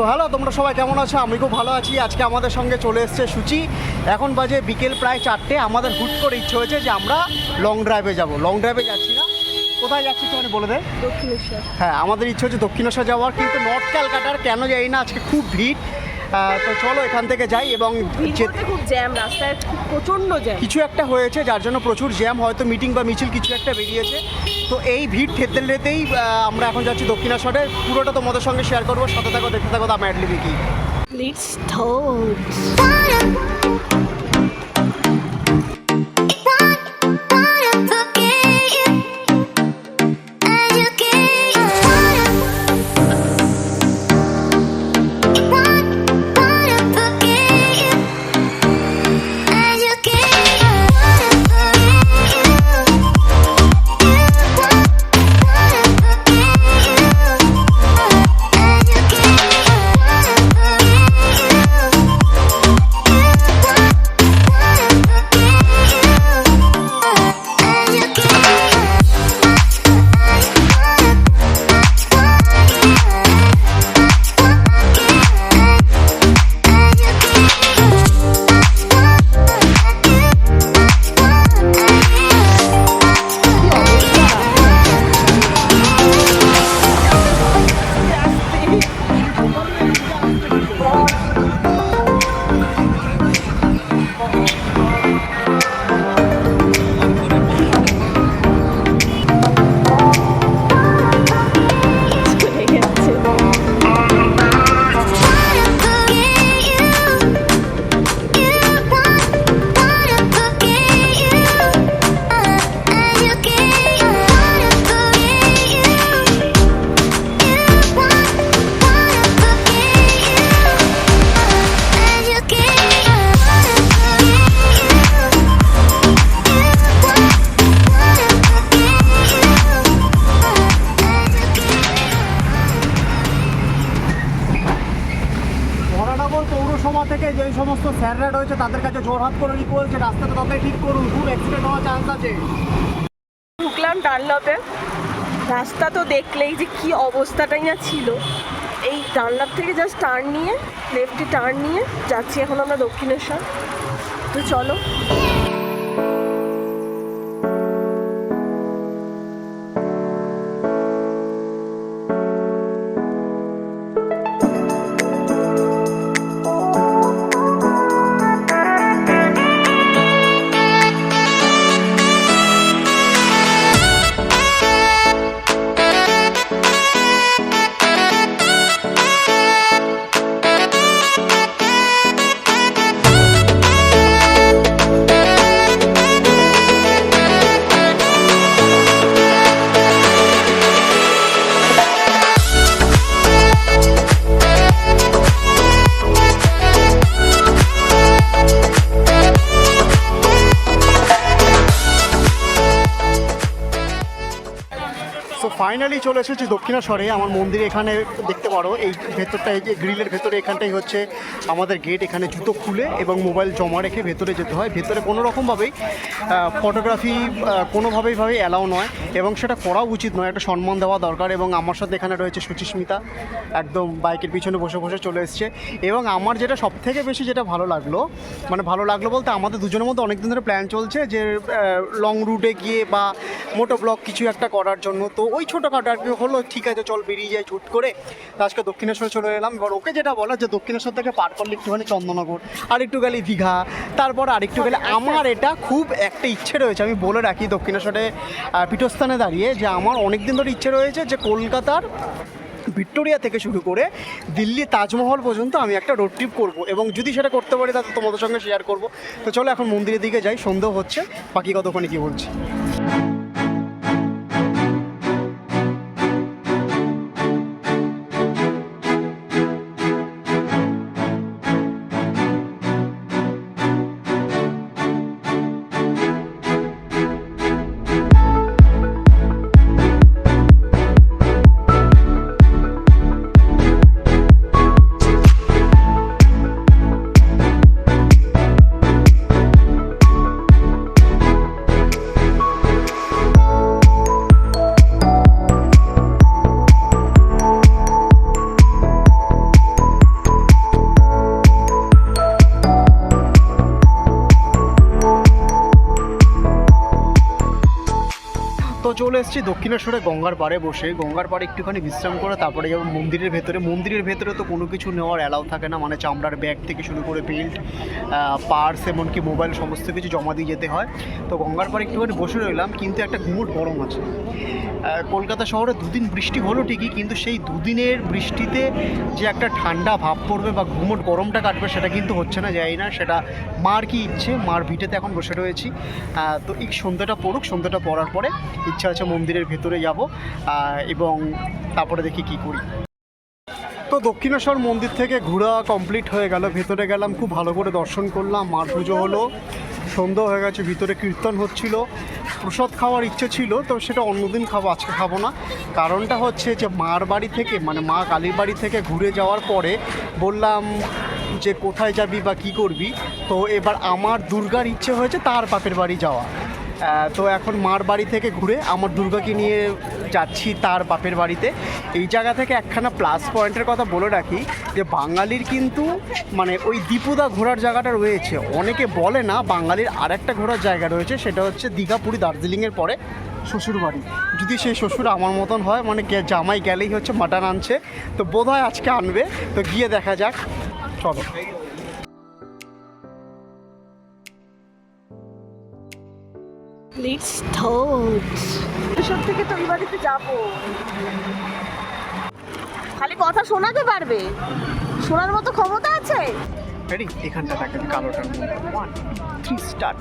So hello, তোমরা সবাই কেমন আছো? আমি খুব ভালো আছি। আজকে আমাদের সঙ্গে চলে এসছে সুচি। এখন বাজে বিকেল প্রায় 4টে। আমাদের হুট করে ইচ্ছে হয়েছে যে আমরা লং ড্রাইভে যাব। লং ড্রাইভে যাচ্ছি না, কোথায় যাচ্ছি তো বলে দে। দক্ষিণেশ্বর। হ্যাঁ, আমাদের ইচ্ছে হচ্ছে দক্ষিণেশ্বর যাওয়ার, কিন্তু নর্থ ক্যালকাটার কেন যাই না, আজকে খুব ভিড়। তো চলো এখান থেকে যাই। এবং খুব জ্যাম, রাস্তায় প্রচণ্ড জ্যাম। কিছু একটা হয়েছে যার জন্য প্রচুর জ্যাম, হয়তো মিটিং বা মিছিল কিছু একটা বেরিয়েছে। তো এই ভিড় ঠেলতে ঠেলতেই আমরা এখন যাচ্ছি দক্ষিণেশ্বরে। পুরোটা তোমাদের সঙ্গে শেয়ার করবো, সাথে থাকো, দেখতে থাকো। আমি অ্যাডলি বিকি। Let's talk. পৌরসভা থেকে যে সমস্ত স্যাররা রয়েছে তাদের কাছে জোরহাত করে বলছে রাস্তাটা তাড়াতাড়ি ঠিক করুন, খুব অ্যাক্সিডেন্ট হওয়ার চান্স আছে। ঢুকলাম ডানলপে, রাস্তা তো দেখলেই যে কি অবস্থাটাই না ছিল। এই ডানলপ থেকে জাস্ট টার্ন নিয়ে, লেফটে টার্ন নিয়ে যাচ্ছি এখন আমরা দক্ষিণেশ্বর। তো চলো। ফাইনালি চলে এসেছি দক্ষিণেশ্বরে। আমার মন্দিরে এখানে দেখতে পারো, এই ভেতরটা, এই যে গ্রিলের ভেতরে এখানটাই হচ্ছে আমাদের গেট। এখানে জুতো খুলে এবং মোবাইল জমা রেখে ভেতরে যেতে হয়। ভেতরে কোনো রকমভাবেই ফটোগ্রাফি কোনোভাবেই অ্যালাউ নয়, এবং সেটা করা উচিত নয়। একটা সম্মান দেওয়া দরকার। এবং আমার সাথে এখানে রয়েছে সুচিস্মিতা, একদম বাইকের পিছনে বসে বসে চলে এসছে। এবং আমার যেটা সবথেকে বেশি যেটা ভালো লাগলো, মানে ভালো লাগলো বলতে, আমাদের দুজনের মধ্যে অনেক দিন ধরে প্ল্যান চলছে যে লং রুটে গিয়ে বা মোটো ব্লগ কিছু একটা করার জন্য। তো ওই ছোটোখাটো আর কি হলো, ঠিক আছে চল বেরিয়ে যাই ছুট করে। তো আজকে দক্ষিণেশ্বর চলে এলাম। এবার ওকে যেটা বলা যে দক্ষিণেশ্বর থেকে পার করলে একটুখানি চন্দননগর, আরেকটু গেলে দীঘা, তারপর আরেকটু গেলে। আমার এটা খুব একটা ইচ্ছে রয়েছে, আমি বলে রাখি দক্ষিণেশ্বরে পীঠস্থানে দাঁড়িয়ে, যে আমার অনেক দিন ধরে ইচ্ছে রয়েছে যে কলকাতার ভিক্টোরিয়া থেকে শুরু করে দিল্লি তাজমহল পর্যন্ত আমি একটা রোড ট্রিপ করবো, এবং যদি সেটা করতে পারি তাহলে তোমাদের সঙ্গে শেয়ার করবো। তো চলো এখন মন্দিরের দিকে যাই, সন্দেহ হচ্ছে, বাকি কতক্ষণে কী বলছি। চলে এসেছি দক্ষিণেশ্বরে গঙ্গার পাড়ে বসে, গঙ্গার পাড়ে একটুখানি বিশ্রাম করে তারপরে যাবো মন্দিরের ভেতরে। মন্দিরের ভেতরে তো কোনো কিছু নেওয়ার অ্যালাউ থাকে না, মানে চামড়ার ব্যাগ থেকে শুরু করে বেল্ট, পার্স, এমনকি মোবাইল সমস্ত কিছু জমা দিয়ে যেতে হয়। তো গঙ্গার পাড়ে একটুখানি বসে রইলাম, কিন্তু একটা গুমোট গরম আছে। কলকাতা শহরে দুদিন বৃষ্টি হলো ঠিকই, কিন্তু সেই দুদিনের বৃষ্টিতে যে একটা ঠান্ডা ভাব পড়বে বা গুমোট গরমটা কাটবে সেটা কিন্তু হচ্ছে না, যাই না। সেটা মার কি ইচ্ছে, মার ভিটেতে এখন বসে রয়েছি। তো এই সন্ধ্যাটা পড়ুক, সন্ধ্যাটা পড়ার পরে ইচ্ছা আছে মন্দিরের ভেতরে যাব এবং তারপরে দেখি কি করি। তো দক্ষিণেশ্বর মন্দির থেকে ঘোরা কমপ্লিট হয়ে গেল, ভেতরে গেলাম, খুব ভালো করে দর্শন করলাম, মার পুজো হলো, সন্ধ্যা হয়ে গেছে, ভিতরে কীর্তন হচ্ছিল। প্রসাদ খাওয়ার ইচ্ছে ছিল, তো সেটা অন্যদিন খাবো, আজকে খাবো না। কারণটা হচ্ছে যে মার বাড়ি থেকে, মানে মা কালীর বাড়ি থেকে ঘুরে যাওয়ার পরে বললাম যে কোথায় যাবি বা কী করবি, তো এবার আমার দুর্গার ইচ্ছে হয়েছে তার বাপের বাড়ি যাওয়া। তো এখন মার বাড়ি থেকে ঘুরে আমার দুর্গাকে নিয়ে যাচ্ছি তার বাপের বাড়িতে। এই জায়গা থেকে একখানা প্লাস পয়েন্টের কথা বলে রাখি যে বাঙালির কিন্তু মানে ওই দীপুদা ঘোরার জায়গাটা রয়েছে। অনেকে বলে না, বাঙালির আরেকটা ঘোরার জায়গা রয়েছে, সেটা হচ্ছে দীঘা, পুরী, দার্জিলিংয়ের পরে শ্বশুর বাড়ি। যদি সেই শ্বশুর আমার মতন হয়, মানে জামাই গেলেই হচ্ছে মাটন আনছে, তো বোধহয় আজকে আনবে, তো গিয়ে দেখা যাক, চলো। এসব থেকে তো ওই বাড়িতে যাবো, খালি কথা শোনাতে পারবে, শোনার মতো ক্ষমতা আছে। রেডি? এখানটা থাকে কালোটার মধ্যে 1 2 3 স্টার্ট।